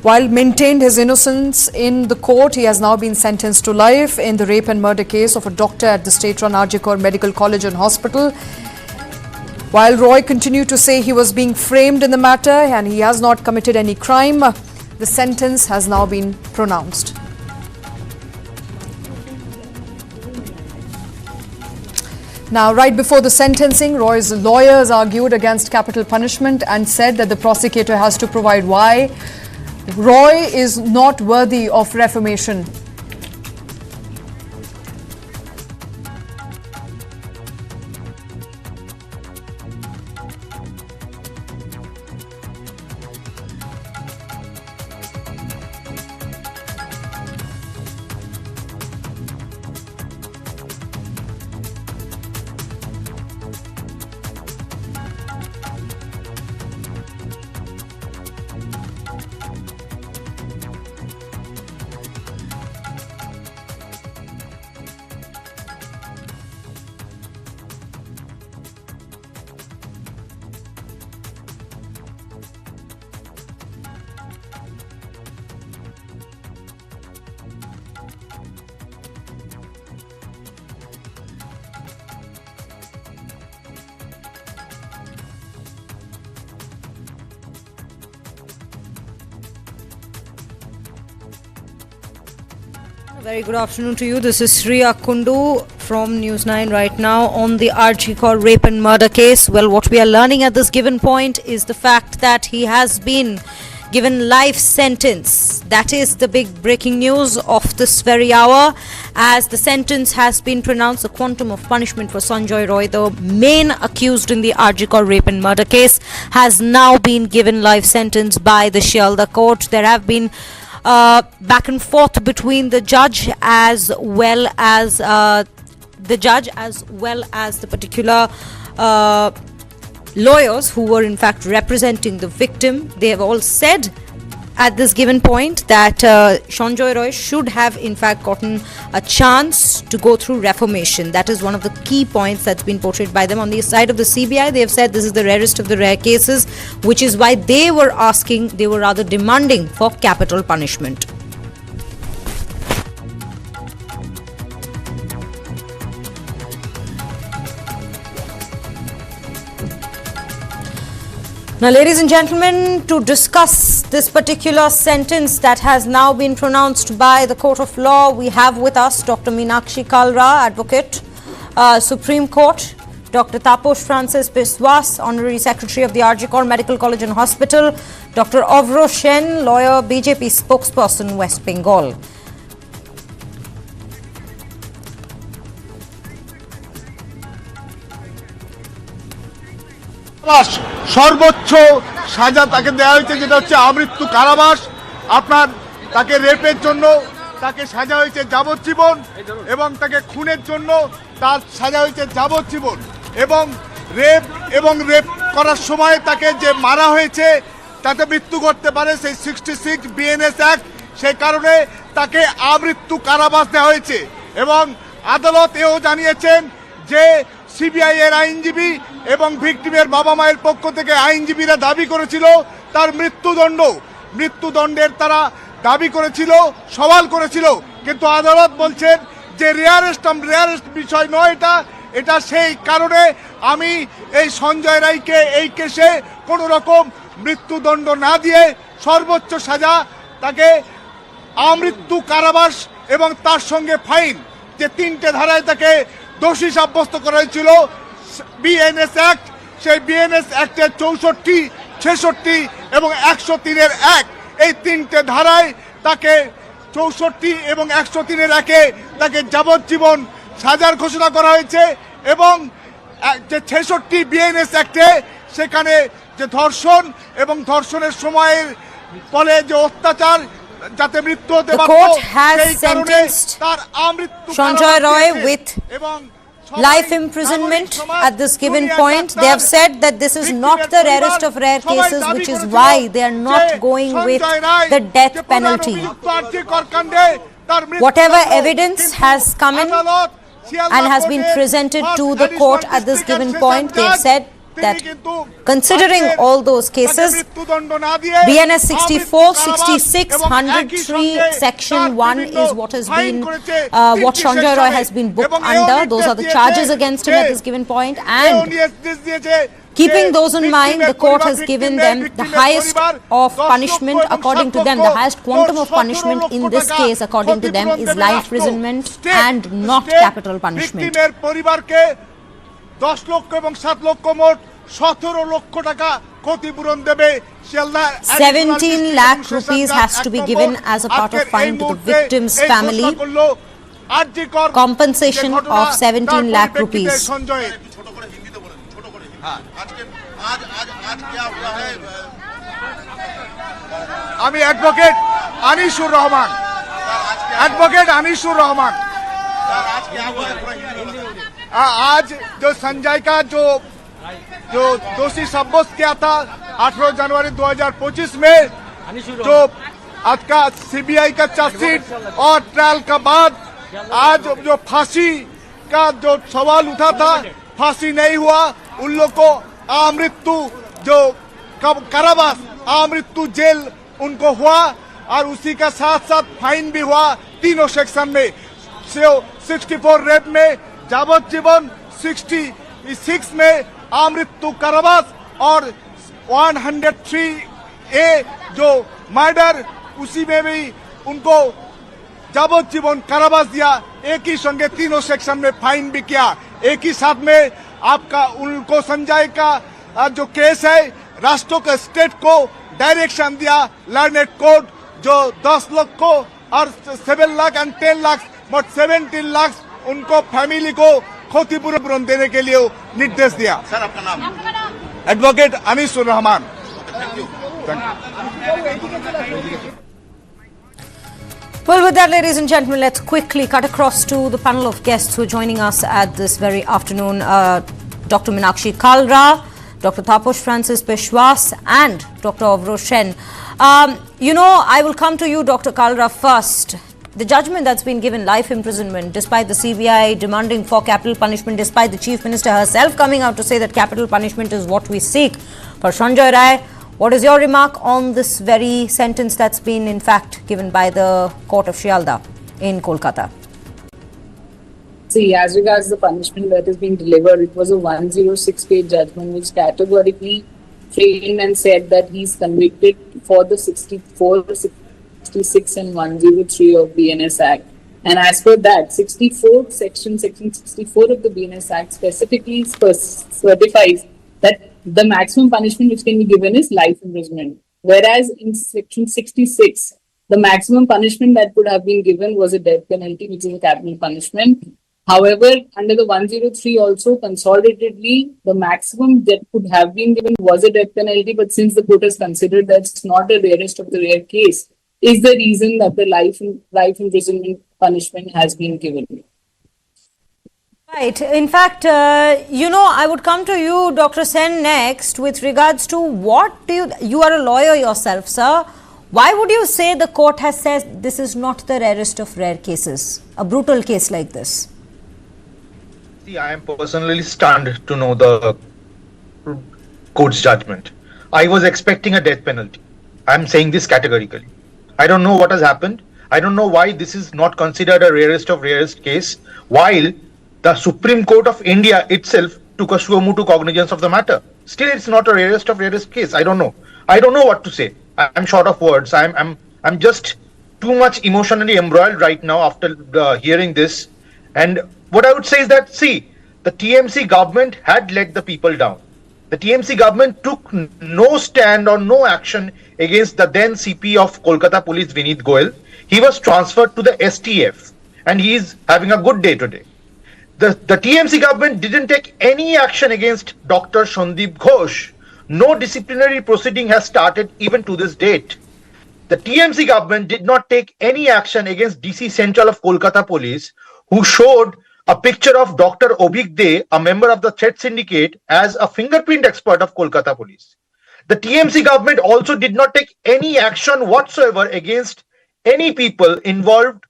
While maintained his innocence in the court, he has now been sentenced to life in the rape and murder case of a doctor at the state-run Accuse Medical College and Hospital. While Roy continued to say he was being framed in the matter and he has not committed any crime, the sentence has now been pronounced. Now, right before the sentencing, Roy's lawyers argued against capital punishment and said that the prosecutor has to provide why Roy is not worthy of reformation. Very good afternoon to you. This is Sriya Kundu from News9 right now on the Accuse rape and murder case. Well, what we are learning at this given point is the fact that he has been given life sentence. That is the big breaking news of this very hour, as the sentence has been pronounced. A quantum of punishment for Sanjay Roy, the main accused in the Accuse rape and murder case, has now been given life sentence by the Shialda court. There have been back and forth between the judge as well as the particular lawyers who were in fact representing the victim. They have all said at this given point that Sanjay Roy should have in fact gotten a chance to go through reformation. That is one of the key points that's been portrayed by them. On the side of the CBI, they have said this is the rarest of the rare cases, which is why they were rather demanding for capital punishment. Now, ladies and gentlemen, to discuss this particular sentence that has now been pronounced by the Court of Law, we have with us Dr. Meenakshi Kalra, Advocate, Supreme Court, Dr. Taposh Francis Biswas, Honorary Secretary of the Accuse Medical College and Hospital, Dr. Avro Shen, Lawyer, BJP Spokesperson, West Bengal. সর্বোচ্চ সাজা তাকে দেওয়া হয়েছে, যেটা হচ্ছে আমৃত্যু কারাবাস। আপনার তাকে রেপের জন্য তাকে সাজা হয়েছে যাবজ্জীবন, এবং তাকে খুনের জন্য তার সাজা হয়েছে যাবজ্জীবন। এবং রেপ করার সময় তাকে যে মারা হয়েছে তাতে মৃত্যু করতে পারে সেই 66 বিএনএস অ্যাক্ট, সেই কারণে তাকে আমৃত্যু কারাবাস দেওয়া হয়েছে। এবং আদালত এও জানিয়েছেন যে সিবিআই এর আইনজীবী এবং ভিকটিমের বাবা মায়ের পক্ষ থেকে আইনজীবীরা দাবি করেছিল তার মৃত্যুদণ্ডের তারা দাবি করেছিল, সওয়াল করেছিল, কিন্তু আদালত বলছেন যে রেয়ারেস্ট বিষয় নয় এটা সেই কারণে আমি এই সঞ্জয় রায়কে এই কেসে কোনো রকম মৃত্যুদণ্ড না দিয়ে সর্বোচ্চ সাজা তাকে আমৃত্যু কারাবাস এবং তার সঙ্গে ফাইন, যে তিনটে ধারায় তাকে দোষী সাব্যস্ত করা হয়েছিল বিএনএস অ্যাক্ট, সেই বিএনএস অ্যাক্টের 64, 66 এবং 103-এর এক, এই তিনটে ধারায় তাকে 64 এবং 103-এর একে তাকে যাবজ্জীবন সাজার ঘোষণা করা হয়েছে। এবং যে 66 বিএনএস অ্যাক্টে সেখানে যে ধর্ষণ এবং ধর্ষণের সময়ের ফলে যে অত্যাচার যাতে মৃত্যু হতে পারে, সেই কারণে তার আমৃত্যু Sanjay Roy with life imprisonment at this given point. They have said that this is not the rarest of rare cases, which is why they are not going with the death penalty. Whatever evidence has come in and has been presented to the court at this given point, they have said that considering all those cases, BNS 64, 66, 103, Section 1 is what has been, what Sanjay Roy has been booked under. Those are the charges against him at this given point. And keeping those in mind, the court has given them the highest of punishment according to them. The highest quantum of punishment in this case according to them is life imprisonment and not capital punishment. 10 লক্ষ এবং 7 লক্ষ মোট 17 লক্ষ টাকা ক্ষতিপূরণ দেবে Sealdah 17 lakh rupees has to be given as a part of fine to the victim's family. Compensation of 17 lakh rupees. আমি advocate Anisur Rahman आज जो संजय का जो दोषी साब्यस्त किया था 18 जनवरी 2025 में, जो आज का सीबीआई का चार्जशीट और ट्रायल का बाद आज जो फांसी का जो सवाल उठा था, फांसी नहीं हुआ, उन लोग को आमृत्यु जो कारावास आमृत्यु जेल उनको हुआ और उसी का साथ साथ फाइन भी हुआ तीनों सेक्शन में। 64 रेप में যাবজ্জীবন, 66 में आमृत्यु कारावास और 103A जो मर्डर, उसी में भी उनको যাবজ্জীবন कारावास दिया। एक ही संगे तीनों सेक्शन में फाइन भी किया। एक ही साथ में आपका उनको संजय का जो केस है, राष्ट्र के स्टेट को डायरेक्शन दिया लर्नेड कोर्ट, जो 10 लाख को और 7 लाख एंड 10 लाख मोट 17 लाख उनको फैमिली को क्षतिपूरण देने के लिए निर्देश दिया। सर आपका नाम? Advocate Anisur Rahman. Well, with that, ladies and gentlemen, let's quickly cut across to the panel of guests who are joining us at this very afternoon. Dr. Meenakshi Kalra, Dr. Taposh Francis Peshwas and Dr. Avro Shen. I will come to you, Dr. Kalra, first. The judgment that's been given, life imprisonment, despite the CBI demanding for capital punishment, despite the Chief Minister herself coming out to say that capital punishment is what we seek. For Sanjay Roy, what is your remark on this very sentence that's been in fact given by the court of Shialda in Kolkata? See, as regards the punishment that is being delivered, it was a 106-page judgment which categorically framed and said that he is convicted for the 64, 66 and 103 of BNS Act. And as per that, section 64 of the BNS Act specifically certifies that the maximum punishment which can be given is life imprisonment. Whereas in section 66, the maximum punishment that could have been given was a death penalty, which is a capital punishment. However, under the 103 also, consolidatedly, the maximum that could have been given was a death penalty. But since the court has considered that it's not the rarest of the rare case, is the reason that the life imprisonment punishment has been given. Right. In fact, I would come to you, Dr. Sen, next with regards to what do you are a lawyer yourself, sir. Why would you say the court has said this is not the rarest of rare cases, a brutal case like this? See, I am personally stunned to know the court's judgment. I was expecting a death penalty. I am saying this categorically. I don't know what has happened. I don't know why this is not considered a rarest of rarest case, while the Supreme Court of India itself took a suo motu cognizance of the matter. Still, it's not a rarest of rarest case. I don't know. I don't know what to say. I'm short of words. I'm just too much emotionally embroiled right now after hearing this. And what I would say is that, see, the TMC government had let the people down. The TMC government took no stand or no action against the then CP of Kolkata Police, Vineet Goyal. He was transferred to the STF and he is having a good day today. The TMC government didn't take any action against Dr. Sandeep Ghosh. No disciplinary proceeding has started even to this date. The TMC government did not take any action against DC Central of Kolkata Police, who showed a picture of Dr. Obigde, a member of the threat syndicate, as a fingerprint expert of Kolkata Police. The TMC government also did not take any action whatsoever against any people involved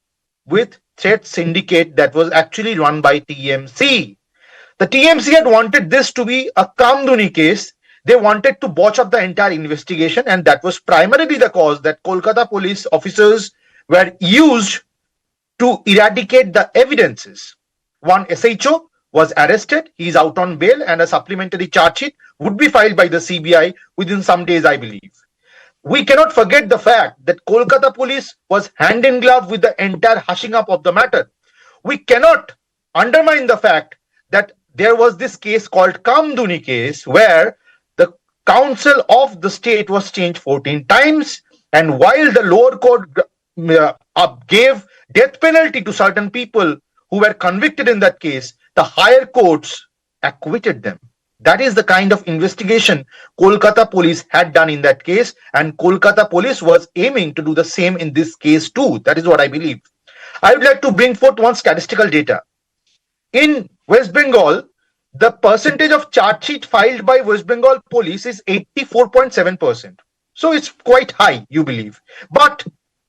with threat syndicate that was actually run by TMC. The TMC had wanted this to be a Kamduni case. They wanted to botch up the entire investigation, and that was primarily the cause that Kolkata police officers were used to eradicate the evidences. One SHO was arrested, he is out on bail, and a supplementary charge sheet would be filed by the CBI within some days, I believe. We cannot forget the fact that Kolkata police was hand in glove with the entire hushing up of the matter. We cannot undermine the fact that there was this case called Kamduni case where the council of the state was changed 14 times, and while the lower court gave death penalty to certain people who were convicted in that case, the higher courts acquitted them. That is the kind of investigation Kolkata police had done in that case, and Kolkata police was aiming to do the same in this case too. That is what I believe. I would like to bring forth one statistical data. In West Bengal, the percentage of charge sheet filed by West Bengal police is 84.7%. So it's quite high, you believe. But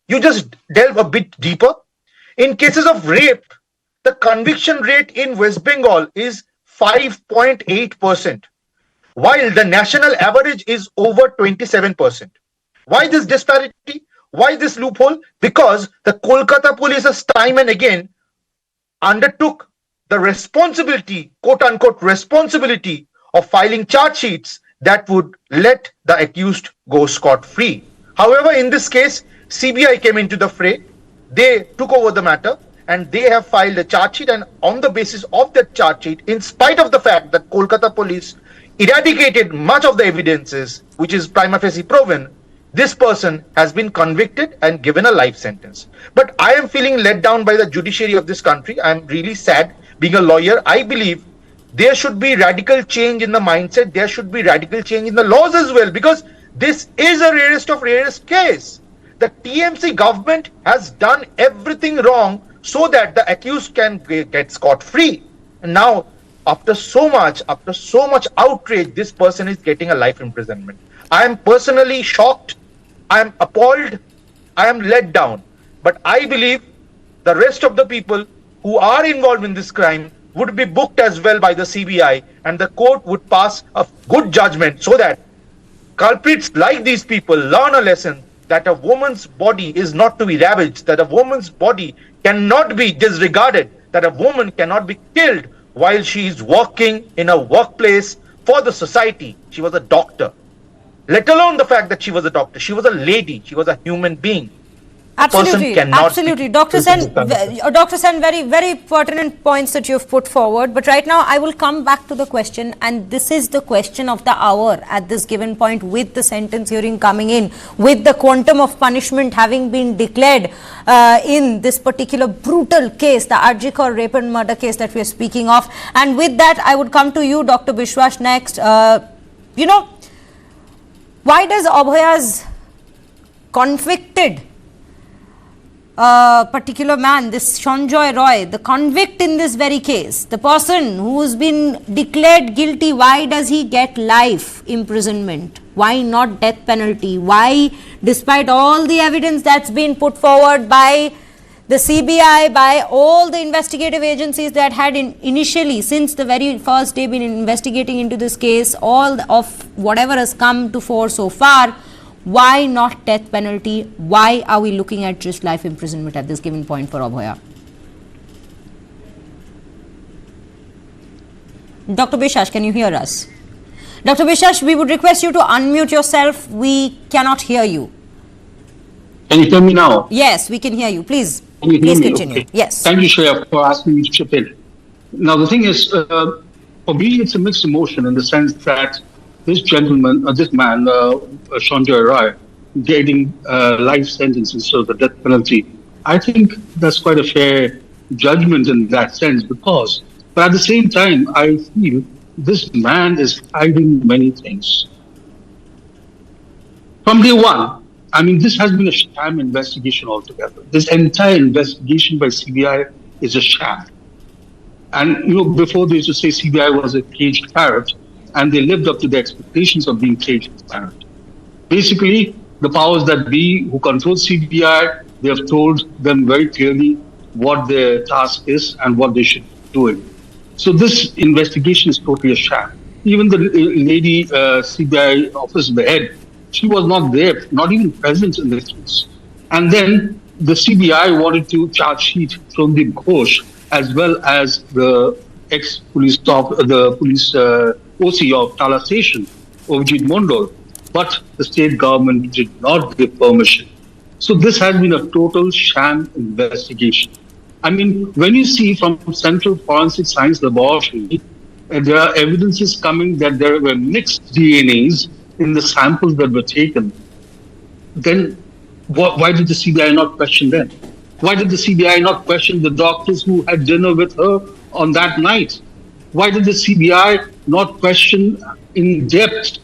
you just delve a bit deeper. In cases of rape, the conviction rate in West Bengal is 5.8%, while the national average is over 27%. Why this disparity? Why this loophole? Because the Kolkata police has time and again undertook the responsibility, quote unquote, responsibility of filing charge sheets that would let the accused go scot-free. However, in this case, CBI came into the fray. They took over the matter and they have filed a charge sheet, and on the basis of that charge sheet, in spite of the fact that Kolkata police eradicated much of the evidences, which is prima facie proven, this person has been convicted and given a life sentence. But I am feeling let down by the judiciary of this country. I am really sad. Being a lawyer, I believe there should be radical change in the mindset. There should be radical change in the laws as well, because this is a rarest of rarest case. The TMC government has done everything wrong so that the accused can get scot-free. And now, after so much outrage, this person is getting a life imprisonment. I am personally shocked. I am appalled. I am let down. But I believe the rest of the people who are involved in this crime would be booked as well by the CBI, and the court would pass a good judgment so that culprits like these people learn a lesson that a woman's body is not to be ravaged, that a woman's body cannot be disregarded, that a woman cannot be killed while she is working in a workplace for the society. She was a doctor. Let alone the fact that she was a doctor. She was a lady. She was a human being. Absolutely, absolutely. Dr. Sen, very, very pertinent points that you've put forward. But right now, I will come back to the question, and this is the question of the hour at this given point, with the sentence hearing coming in, with the quantum of punishment having been declared in this particular brutal case, the Arjikor rape and murder case that we are speaking of. And with that, I would come to you, Dr. Bishwas, next. Why does Abhaya's convicted particular man, this Sanjay Roy, the convict in this very case, the person who's been declared guilty, why does he get life imprisonment? Why not death penalty? Why, despite all the evidence that's been put forward by the CBI, by all the investigative agencies that had initially, since the very first day, been investigating into this case, all of whatever has come to fore so far, why not death penalty? Why are we looking at just life imprisonment at this given point for Abhaya? Dr. Bishash, can you hear us? Dr. Bishash, we would request you to unmute yourself. We cannot hear you. Can you hear me now? Yes, we can hear you. Please continue. Okay. Yes. Thank you, Shreya, for asking me to chip in. Now, the thing is, for me, it's a mixed emotion in the sense that this gentleman, this man, Sanjay Roy, getting life sentence instead of the death penalty, I think that's quite a fair judgment in that sense, but at the same time, I feel this man is hiding many things. From day one, I mean, this has been a sham investigation altogether. This entire investigation by CBI is a sham. And, before they used to say CBI was a caged parrot, and they lived up to the expectations of being caged parrot. Basically, the powers that be who control CBI, they have told them very clearly what their task is and what they should be doing. So this investigation is totally a sham. Even the lady CBI officer, the head, she was not there, not even present in the case. And then the CBI wanted to charge sheet from the Ghosh as well as the ex-police the police OC of Tala Station, Ovijit Mondol. But the state government did not give permission. So this has been a total sham investigation. I mean, when you see from Central Forensic Science Laboratory, there are evidences coming that there were mixed DNAs in the samples that were taken, then why did the CBI not question them? Why did the CBI not question the doctors who had dinner with her on that night? Why did the CBI not question in depth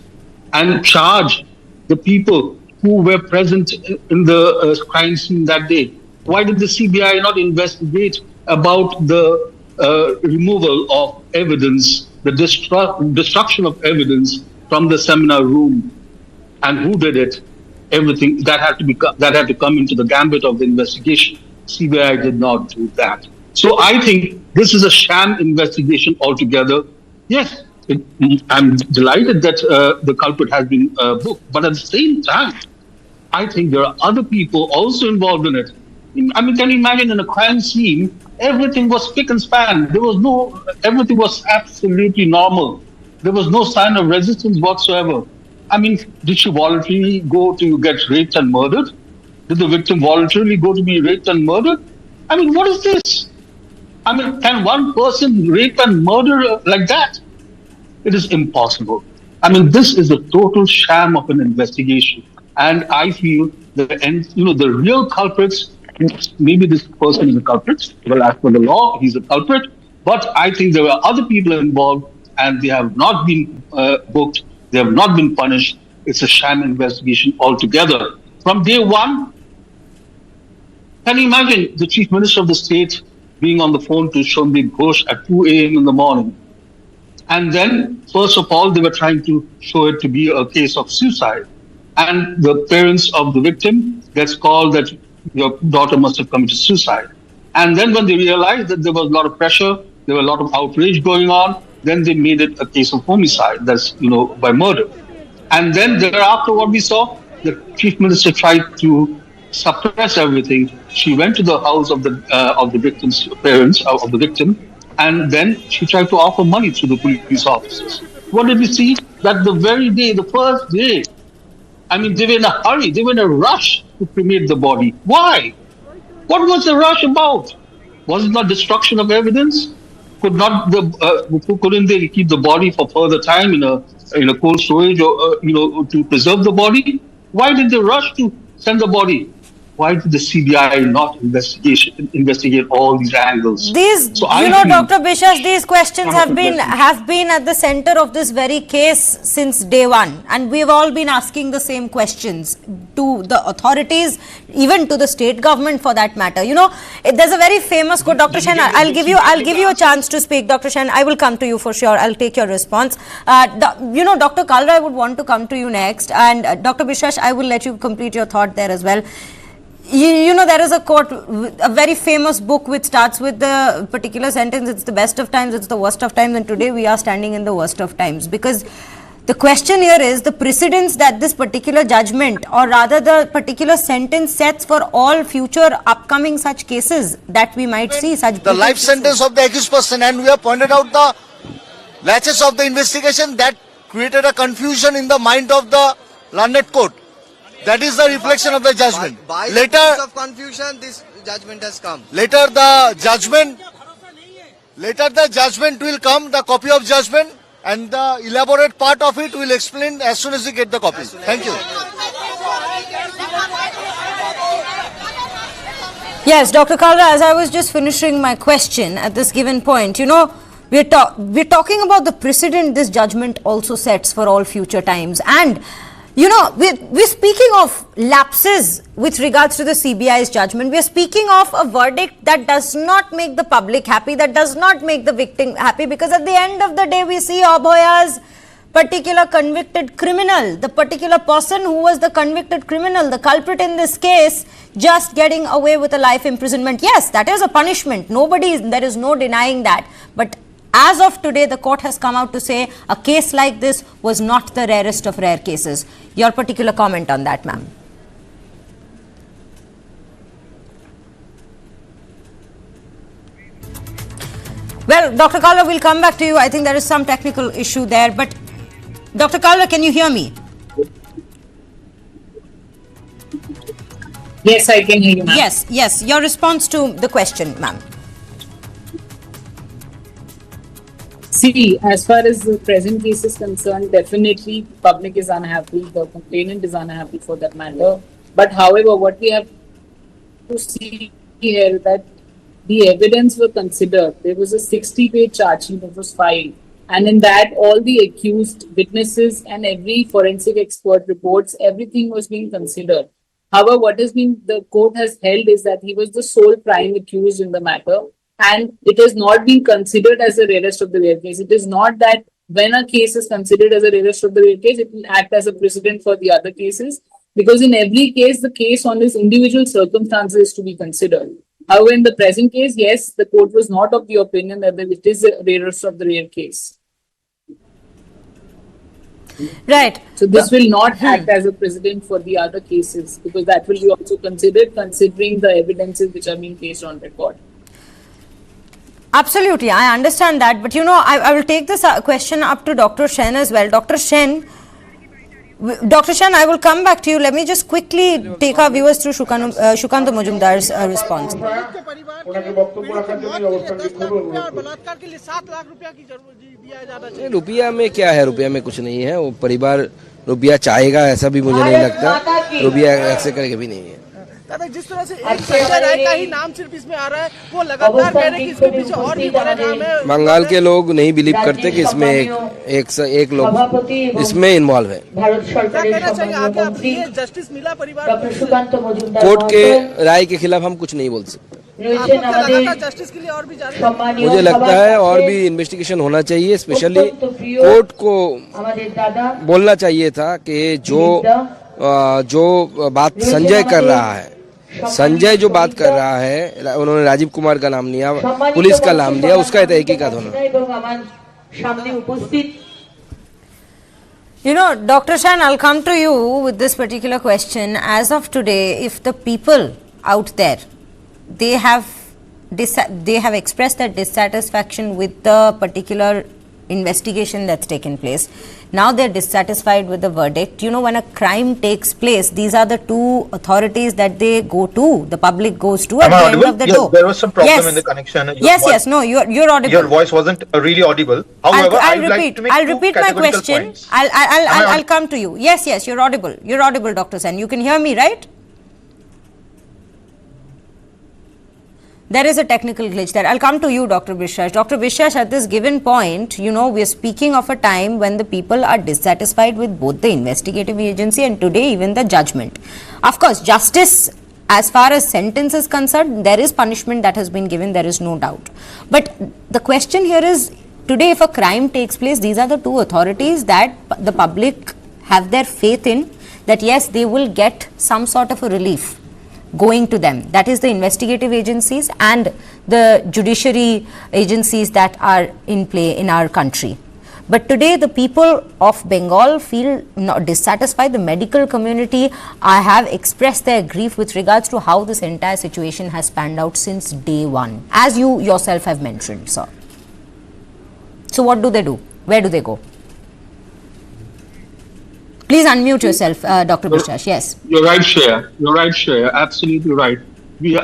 and charge the people who were present in the crime scene that day? Why did the CBI not investigate about the removal of evidence, the destruction of evidence from the seminar room, and who did it? Everything that had to come into the gambit of the investigation. CBI did not do that. So I think this is a sham investigation altogether. Yes, I'm delighted that the culprit has been booked, but at the same time, I think there are other people also involved in it. I mean, can you imagine in a crime scene, everything was spick and span. Everything was absolutely normal. There was no sign of resistance whatsoever. I mean, did she voluntarily go to get raped and murdered? Did the victim voluntarily go to be raped and murdered? I mean, what is this? I mean, can one person rape and murder like that? It is impossible. I mean, this is a total sham of an investigation. And I feel the real culprits, maybe this person is a culprit. Well, as per the law, he's a culprit. But I think there were other people involved and they have not been booked. They have not been punished. It's a sham investigation altogether. From day one, can you imagine the Chief Minister of the state being on the phone to Sanjay Ghosh at 2 a.m. in the morning? And then, first of all, they were trying to show it to be a case of suicide. And the parents of the victim gets called that your daughter must have committed suicide. And then when they realized that there was a lot of pressure, there were a lot of outrage going on, then they made it a case of homicide, that's, by murder. And then thereafter what we saw, the Chief Minister tried to suppress everything. She went to the house of the victim's parents, of the victim, and then she tried to offer money to the police officers. What did we see? That the very day, the first day, I mean, they were in a hurry, they were in a rush to cremate the body. Why? What was the rush about? Was it not destruction of evidence? Couldn't they keep the body for further time in a cold storage or to preserve the body? Why did they rush to send the body? Why did the CBI not investigate all these angles? Dr. Biswas, these questions have been at the center of this very case since day one, and we've all been asking the same questions to the authorities, even to the state government for that matter. There's a very famous quote, Dr. Shen. I'll give you a chance to speak, Dr. Shen. I will come to you for sure. I'll take your response. Dr. Kalra, I would want to come to you next, and Dr. Biswas, I will let you complete your thought there as well. There is a quote, a very famous book which starts with the particular sentence, it's the best of times, it's the worst of times, and today we are standing in the worst of times. Because the question here is the precedence that this particular judgment, or rather the particular sentence, sets for all future upcoming such cases that we might see. The life sentence of the accused person, and we have pointed out the latches of the investigation that created a confusion in the mind of the learned court. That is the reflection of the judgment. By later of confusion, this judgment has come. Later the judgment will come, the copy of judgment, and the elaborate part of it will explain as soon as we get the copy. Thank you. Yes, Dr. Kalra, as I was just finishing my question at this given point, we're talking about the precedent this judgment also sets for all future times. And we're speaking of lapses with regards to the CBI's judgment. We're speaking of a verdict that does not make the public happy, that does not make the victim happy, because at the end of the day, we see Abhoya's particular convicted criminal, the particular person who was the convicted criminal, the culprit in this case, just getting away with a life imprisonment. Yes, that is a punishment. There is no denying that. But As of today, the court has come out to say a case like this was not the rarest of rare cases. Your particular comment on that, ma'am? Well, Dr. Kalra, we'll come back to you. I think there is some technical issue there. But Dr. Kalra, can you hear me? Yes, I can hear you, ma'am. Yes. Your response to the question, ma'am. See, as far as the present case is concerned, definitely public is unhappy, the complainant is unhappy for that matter. But however, what we have to see here that the evidence were considered. There was a 60-page charge sheet that was filed. And in that, all the accused witnesses and every forensic expert reports, everything was being considered. However, what has been the court has held is that he was the sole prime accused in the matter, and it has not been considered as the rarest of the rare case. It is not that when a case is considered as a rarest of the rare case, it will act as a precedent for the other cases, because in every case, the case on its individual circumstances is to be considered. However, in the present case, yes, the court was not of the opinion that it is the rarest of the rare case. Right. So this will not act as a precedent for the other cases, because that will be also considered considering the evidences which are being placed on record. Absolutely, I understand that. But I will take this question up to Dr. Shen as well. Dr. Shen, I will come back to you. Let me just quickly take our viewers through Shukant Majumdar's response. रुपया में क्या है, रुपया में कुछ नहीं है। वो परिवार रुपया चाहेगा ऐसा भी मुझे नहीं लगता, रुपया ऐसे करके भी नहीं है। दादा, जिस तरह से एक संजय राय का ही नाम सिर्फ इसमें आ रहा है, वो लगातार कह रहे हैं कि इसके पीछे और भी बड़े नाम है। बंगाल के लोग नहीं बिलीव करते कि इसमें एक लोग इसमें इन्वॉल्व है। क्या कहना चाहिए आगे आप, ये जस्टिस मिला परिवार को? कोर्ट के राय के खिलाफ हम कुछ नहीं बोल सकते। जस्टिस के लिए और भी मुझे लगता है और भी इन्वेस्टिगेशन होना चाहिए। स्पेशली कोर्ट को बोलना चाहिए था कि जो बात संजय कर रहा है, संजय जो बात कर रहा है, उन्होंने राजीव कुमार का नाम लिया, पुलिस का नाम लिया, उसका तहकीकात होना। Dr. Shan, I'll come to you with this particular question. As of today, if the people out there, they have expressed their dissatisfaction with the particular investigation that's taken place. Now they're dissatisfied with the verdict. When a crime takes place, these are the two authorities that they go to, the public goes to at the end of the door. There was some problem in the connection. Yes, no, you're audible. Your voice wasn't really audible. However, I'll repeat my question. I'll come to you. Yes, you're audible. You're audible, Dr. Sen. You can hear me, right? There is a technical glitch there. I'll come to you, Dr. Bishash. Dr. Bishash, at this given point, we are speaking of a time when the people are dissatisfied with both the investigative agency and today even the judgment. Of course, justice, as far as sentence is concerned, there is punishment that has been given, there is no doubt. But the question here is, today if a crime takes place, these are the two authorities that the public have their faith in, that yes, they will get some sort of a relief going to them. That is the investigative agencies and the judiciary agencies that are in play in our country. But today the people of Bengal feel not dissatisfied. The medical community have expressed their grief with regards to how this entire situation has panned out since day one, as you yourself have mentioned, sir. So what do they do? Where do they go? Please unmute yourself, Dr. Bishash. Yes. You're right, Shreya. Absolutely right.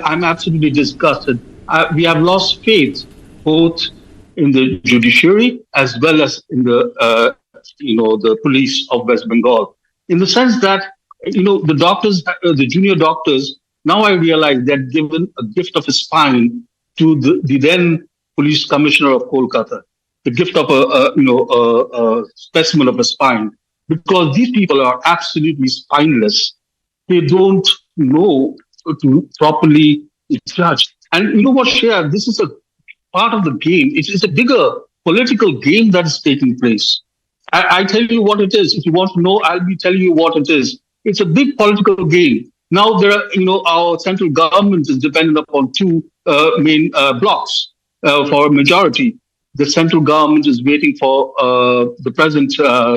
I'm absolutely disgusted. We have lost faith both in the judiciary as well as in the police of West Bengal. In the sense that the doctors, the junior doctors, now I realize they've given a gift of a spine to the then police commissioner of Kolkata, the gift of a specimen of a spine. Because these people are absolutely spineless. They don't know to properly judge. And you know what, Shreya, this is a part of the game. It's a bigger political game that is taking place. I tell you what it is. If you want to know, I'll be telling you what it is. It's a big political game. Now there are, our central government is dependent upon two main blocks for majority. the central government is waiting for the present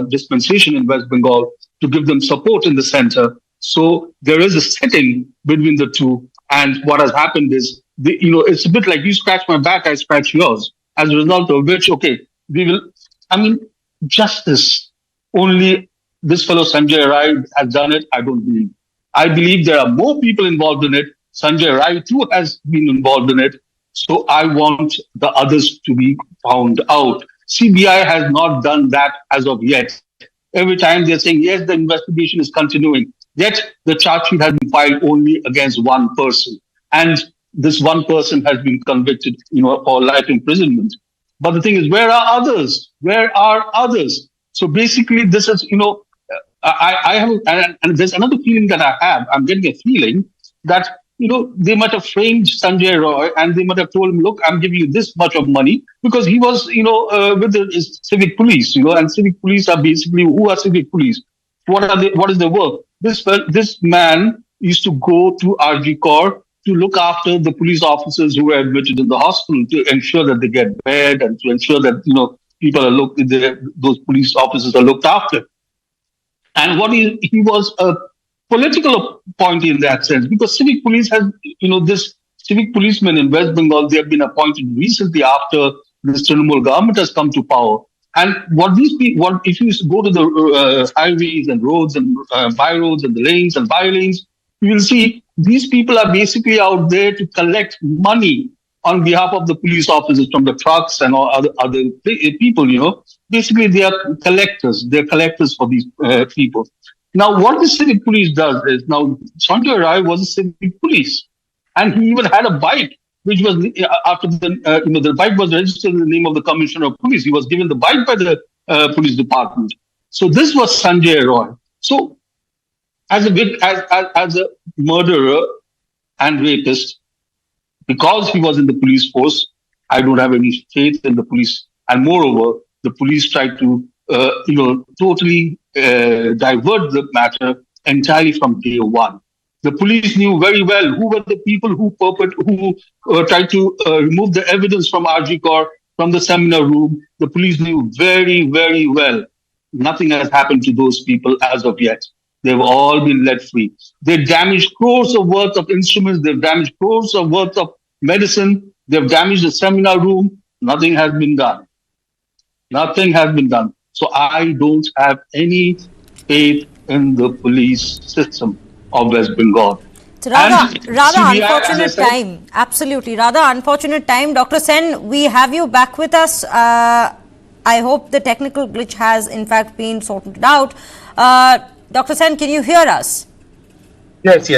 dispensation in West Bengal to give them support in the center. So there is a setting between the two. And what has happened is, it's a bit like you scratch my back, I scratch yours. As a result of which, justice, only this fellow Sanjay Roy has done it, I don't believe. I believe there are more people involved in it. Sanjay Roy too has been involved in it. So I want the others to be found out. CBI has not done that as of yet. Every time they're saying, yes, the investigation is continuing. Yet the charge sheet has been filed only against one person. And this one person has been convicted, for life imprisonment. But the thing is, where are others? Where are others? So basically, this is, I have, and there's another feeling that I have. I'm getting a feeling that, they might have framed Sanjay Roy and they might have told him, look, I'm giving you this much of money, because he was, with the civic police, and civic police are basically, who are civic police? What is their work? This man used to go to RG Corps to look after the police officers who were admitted in the hospital, to ensure that they get bed and to ensure that, people are those police officers are looked after. And he was a political appointee in that sense, because civic police has, this civic policemen in West Bengal, they have been appointed recently after this Trinamool government has come to power. And if you go to the highways and roads and by roads and the lanes and by lanes, you will see these people are basically out there to collect money on behalf of the police officers from the trucks and all other people, Basically, they are collectors. They're collectors for these people. Now, what the civic police does is, now, Sanjay Roy was a civic police. And he even had a bike, which was, after the bike was registered in the name of the Commissioner of Police. He was given the bike by the police department. So this was Sanjay Roy. So as a murderer and rapist, because he was in the police force, I don't have any faith in the police. And moreover, the police tried to, totally divert the matter entirely from day one. The police knew very well who were the people who tried to remove the evidence from RG Corps, from the seminar room. The police knew very, very well. Nothing has happened to those people as of yet. They've all been let free. They damaged crores of worth of instruments. They've damaged crores of worth of medicine. They've damaged the seminar room. Nothing has been done. Nothing has been done. So I don't have any faith in the police system of West Bengal. It's rather unfortunate time. Absolutely. Rather unfortunate time. Dr. Sen, we have you back with us. I hope the technical glitch has in fact been sorted out. Dr. Sen, can you hear us? Yes.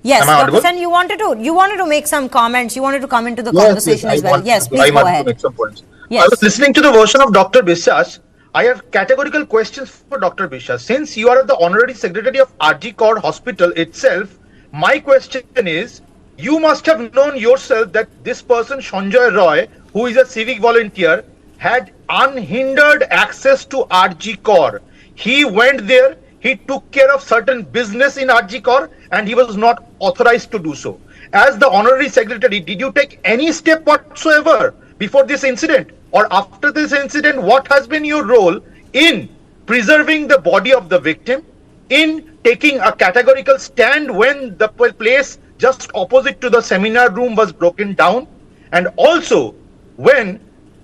Yes, Dr. Sen, you wanted to make some comments. You wanted to come into the conversation as well. Yes, please go ahead. To make some points. Yes. I was listening to the version of Dr. Biswas. I have categorical questions for Dr. Biswas. Since you are the Honorary Secretary of RG Corps Hospital itself, my question is, you must have known yourself that this person, Sanjay Roy, who is a civic volunteer, had unhindered access to RG Corps. He went there, he took care of certain business in RG Corps, and he was not authorized to do so. As the Honorary Secretary, did you take any step whatsoever before this incident or after this incident? What has been your role in preserving the body of the victim, in taking a categorical stand when the place just opposite to the seminar room was broken down, and also when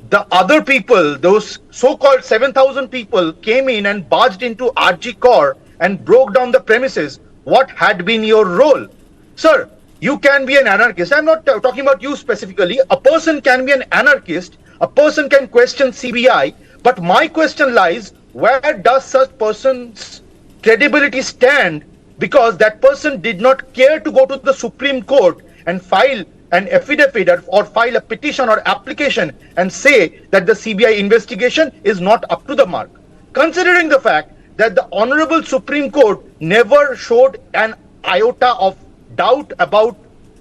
the other people, those so-called 7,000 people, came in and barged into RG Corps and broke down the premises? What had been your role? Sir, you can be an anarchist. I'm not talking about you specifically. A person can be an anarchist. A person can question CBI. But my question lies, where does such person's credibility stand? Because that person did not care to go to the Supreme Court and file an affidavit or file a petition or application and say that the CBI investigation is not up to the mark. Considering the fact that the Honorable Supreme Court never showed an iota of doubt about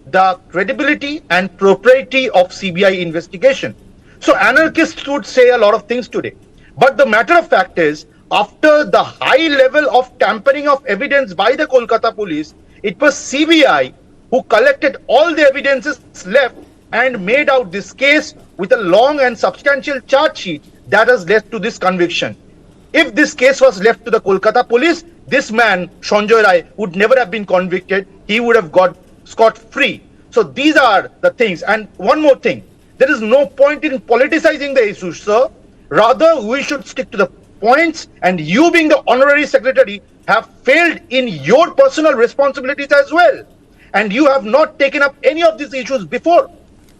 the credibility and propriety of CBI investigation. So anarchists would say a lot of things today. But the matter of fact is, after the high level of tampering of evidence by the Kolkata police, it was CBI who collected all the evidences left and made out this case with a long and substantial charge sheet that has led to this conviction. If this case was left to the Kolkata police, this man, Sanjay Roy, would never have been convicted. He would have got scot-free. So these are the things. And one more thing, there is no point in politicizing the issue, sir. Rather, we should stick to the points, and you being the honorary secretary have failed in your personal responsibilities as well. And you have not taken up any of these issues before.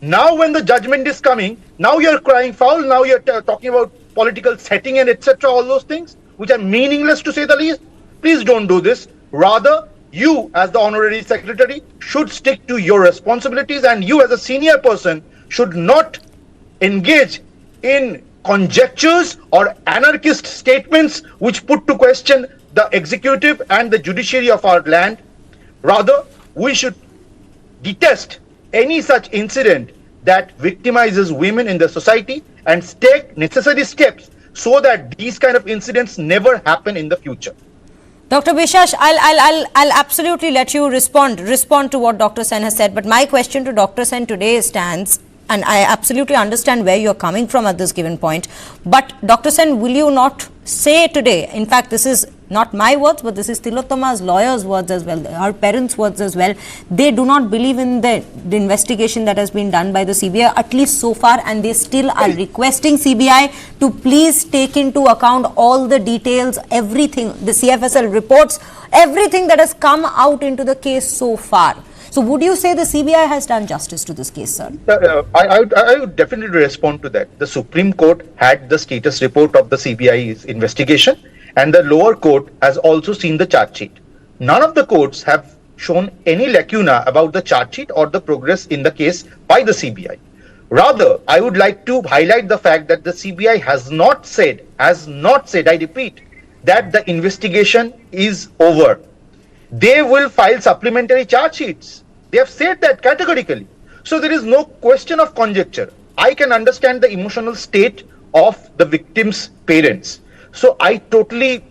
Now when the judgment is coming, now you're crying foul, now you're talking about political setting and etc., all those things, which are meaningless to say the least. Please don't do this. Rather, you as the honorary secretary should stick to your responsibilities, and you as a senior person should not engage in conjectures or anarchist statements which put to question the executive and the judiciary of our land. Rather, we should detest any such incident that victimizes women in the society and take necessary steps so that these kind of incidents never happen in the future. Dr. Bishash, I'll absolutely let you respond to what Dr. Sen has said. But my question to Dr. Sen today stands, and I absolutely understand where you're coming from at this given point. But Dr. Sen, will you not say today, in fact, this is not my words, but this is Tilottama's lawyer's words as well, her parents' words as well. They do not believe in the investigation that has been done by the CBI, at least so far, and they still are requesting CBI to please take into account all the details, everything, the CFSL reports, everything that has come out into the case so far. So would you say the CBI has done justice to this case, sir? I would definitely respond to that. The Supreme Court had the status report of the CBI's investigation, and the lower court has also seen the charge sheet. None of the courts have shown any lacuna about the charge sheet or the progress in the case by the CBI. Rather, I would like to highlight the fact that the CBI has not said, I repeat, that the investigation is over. They will file supplementary charge sheets. They have said that categorically. So there is no question of conjecture. I can understand the emotional state of the victim's parents. So I totally